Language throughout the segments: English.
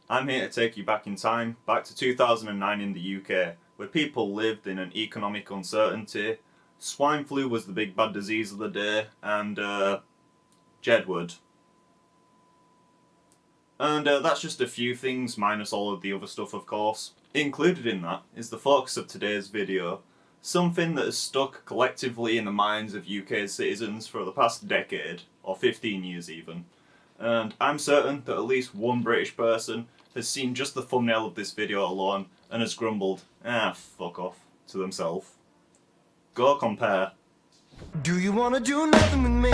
I'm here to take you back in time, back to 2009 in the UK, where people lived in an economic uncertainty. Swine flu was the big bad disease of the day, and Jedward. And that's just a few things, minus all of the other stuff, of course. Included in that is the focus of today's video, something that has stuck collectively in the minds of UK citizens for the past decade, or 15 years even. And I'm certain that at least one British person has seen just the thumbnail of this video alone and has grumbled, fuck off, to themselves. Go compare. Do you wanna do nothing with me?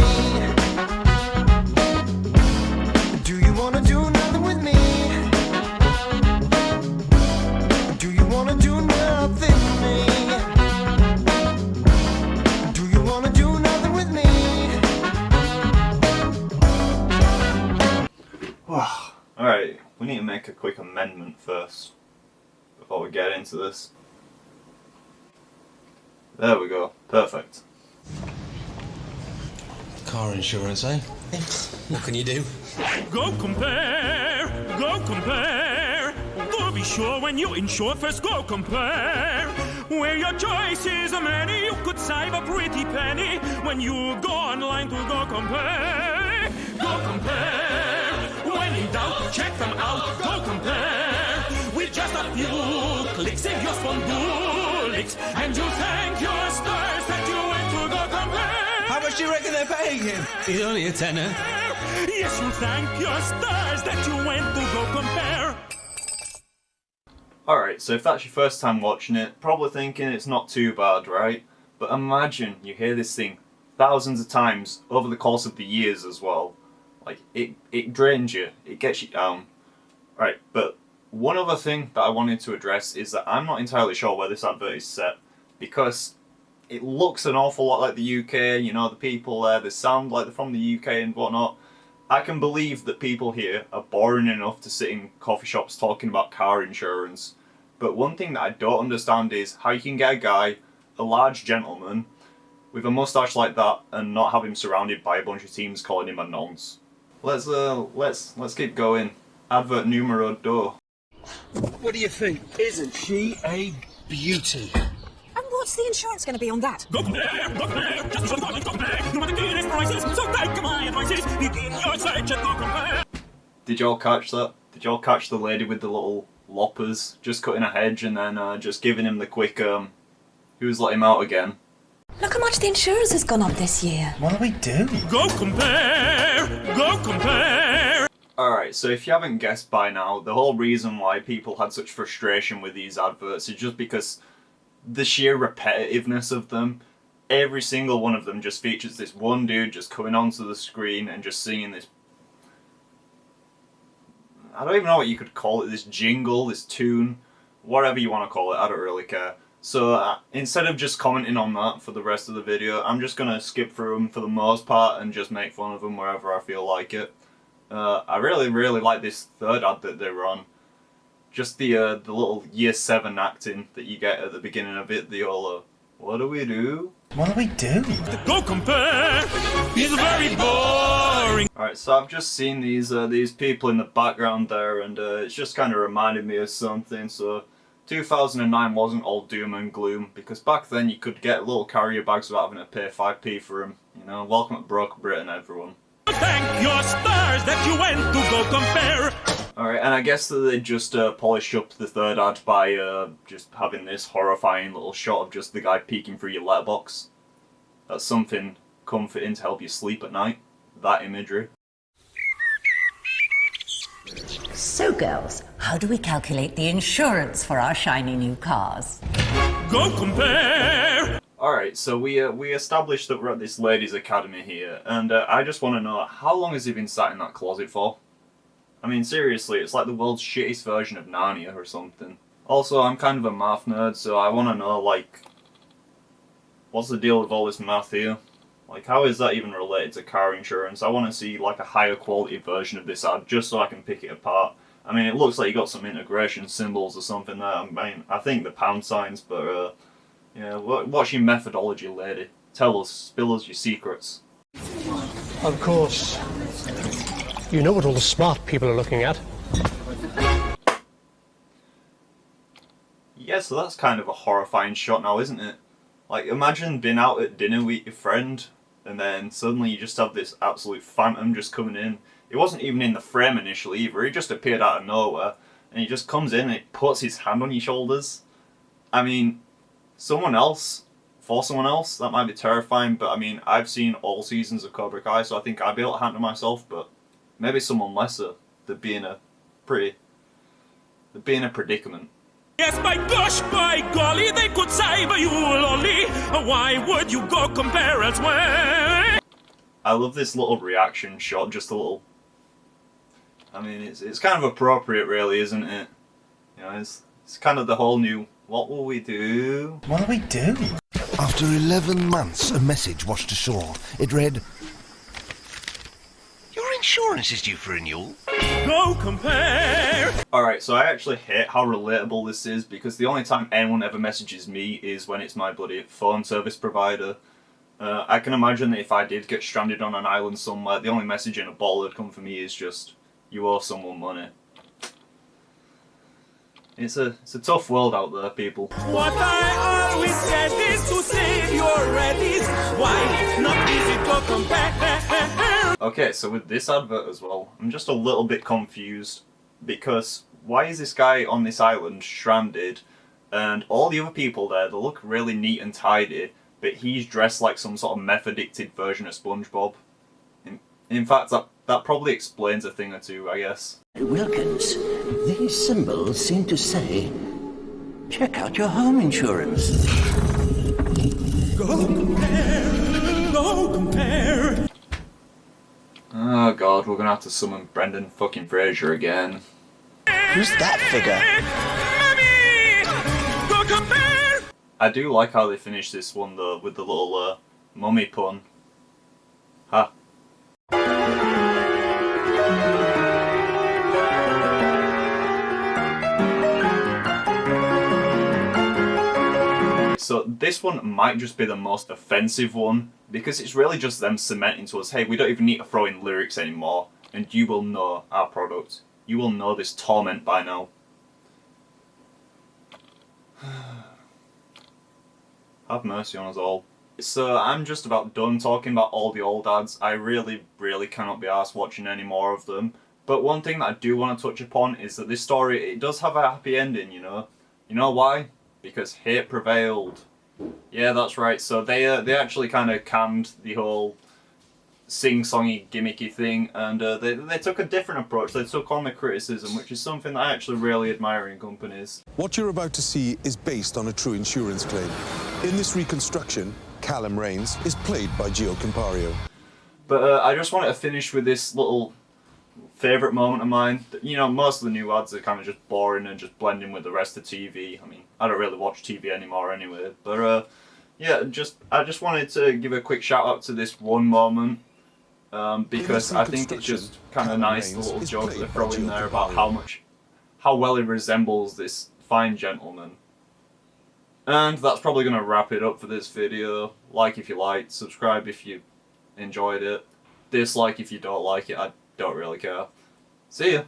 Do you wanna do nothing with me? Do you wanna do nothing with me? Do you wanna do nothing with me? Alright, we need to make a quick amendment first, before we get into this. There we go, perfect. Car insurance, eh? What can you do? Go compare, go compare. Go be sure when you insure, first go compare. Where your choices are many, you could save a pretty penny when you go online to go compare. Go compare. When in doubt, check them out. Go compare. With just a few clicks, save your phone bullets, and you'll thank your stars that you went to go compare. How much do you reckon they're paying him? He's only a tenner. Yes, you'll thank your stars that you went to go compare. Alright, so if that's your first time watching it, probably thinking it's not too bad, right? But imagine you hear this thing thousands of times over the course of the years as well. Like, it drains you, it gets you down. Right, but one other thing that I wanted to address is that I'm not entirely sure where this advert is set, because it looks an awful lot like the UK, you know, the people there, they sound like they're from the UK and whatnot. I can believe that people here are boring enough to sit in coffee shops talking about car insurance, but one thing that I don't understand is how you can get a guy, a large gentleman, with a moustache like that and not have him surrounded by a bunch of teams calling him a nonce. Let's keep going. Advert numero dos. What do you think? Isn't she a beauty? And what's the insurance going to be on that? Go compare, just go compare. You want the cleanest prices, so take my advices. Begin your search and go compare. Did y'all catch that? Did y'all catch the lady with the little loppers just cutting a hedge and then just giving him the quick who's let him out again? Look how much the insurance has gone up this year. What do we do? Go compare, go compare. Alright, so if you haven't guessed by now, the whole reason why people had such frustration with these adverts is just because the sheer repetitiveness of them. Every single one of them just features this one dude just coming onto the screen and just singing this, I don't even know what you could call it, this jingle, this tune, whatever you want to call it, I don't really care. So instead of just commenting on that for the rest of the video, I'm just going to skip through them for the most part and just make fun of them wherever I feel like it. I really like this third ad that they were on. Just the little year 7 acting that you get at the beginning of it, the whole, what do we do? What do we do? Go compare is very boring. Alright, so I've just seen these people in the background there, and it's just kind of reminded me of something. So 2009 wasn't all doom and gloom, because back then you could get little carrier bags without having to pay 5p for them. You know, welcome to broke Britain, everyone. Thank your stars that you went to go compare. Alright, and I guess that they just polished up the third ad by just having this horrifying little shot of just the guy peeking through your letterbox. That's something comforting to help you sleep at night. That imagery. So girls, how do we calculate the insurance for our shiny new cars? Go compare. Alright, so we established that we're at this ladies' academy here, and I just want to know, how long has he been sat in that closet for? I mean, seriously, it's like the world's shittiest version of Narnia or something. Also, I'm kind of a math nerd, so I want to know, like, what's the deal with all this math here? Like, how is that even related to car insurance? I want to see, like, a higher quality version of this ad, just so I can pick it apart. I mean, it looks like you got some integration symbols or something there. I mean, I think the pound signs, but, yeah, what's your methodology, lady? Tell us, spill us your secrets. Of course. You know what all the smart people are looking at. Yeah, so that's kind of a horrifying shot now, isn't it? Like, imagine being out at dinner with your friend, and then suddenly you just have this absolute phantom just coming in. It wasn't even in the frame initially either, he just appeared out of nowhere, and he just comes in and he puts his hand on your shoulders. I mean, for someone else, that might be terrifying, but I mean, I've seen all seasons of Cobra Kai, so I think I'd be able to handle myself, but maybe someone lesser, they'd be in a predicament. Yes, by gosh, by golly, they could save you only. Why would you go compare elsewhere? I love this little reaction shot, just a little. I mean, it's kind of appropriate, really, isn't it? You know, it's kind of the whole new. What will we do? What do we do? After 11 months, a message washed ashore. It read, "Your insurance is due for renewal." Go compare. Alright, so I actually hate how relatable this is, because the only time anyone ever messages me is when it's my bloody phone service provider. I can imagine that if I did get stranded on an island somewhere, the only message in a bottle that'd come for me is just, you owe someone money. It's a tough world out there, people. What I always said is to save your ready. Why it's not easy to compare. Okay, so with this advert as well, I'm just a little bit confused, because why is this guy on this island stranded, and all the other people there, they look really neat and tidy, but he's dressed like some sort of meth-addicted version of SpongeBob? In fact, that probably explains a thing or two, I guess. Wilkins, these symbols seem to say, check out your home insurance. Go compare. Go compare. Oh god, we're gonna have to summon Brendan fucking Fraser again. Who's that figure? Mommy! Go compare. I do like how they finished this one though, with the little mummy pun. Ha. So this one might just be the most offensive one, because it's really just them cementing to us, hey, we don't even need to throw in lyrics anymore, and you will know our product. You will know this torment by now. Have mercy on us all. So I'm just about done talking about all the old ads. I really cannot be arsed watching any more of them. But one thing that I do want to touch upon is that this story, it does have a happy ending, you know? You know why? Because hate prevailed. Yeah, that's right. So they actually kind of canned the whole sing-songy gimmicky thing, and they took a different approach. They took on the criticism, which is something that I actually really admire in companies. What you're about to see is based on a true insurance claim. In this reconstruction, Callum Rains is played by Gio Campario. But I just wanted to finish with this little favourite moment of mine. You know, most of the new ads are kind of just boring and just blend in with the rest of TV. I mean, I don't really watch TV anymore anyway. But yeah, I just wanted to give a quick shout out to this one moment. Because I think it's just kind of nice, the little joke that they throw in there about how well he resembles this fine gentleman. And that's probably going to wrap it up for this video. Like if you liked, subscribe if you enjoyed it, dislike if you don't like it, I don't really care. See ya!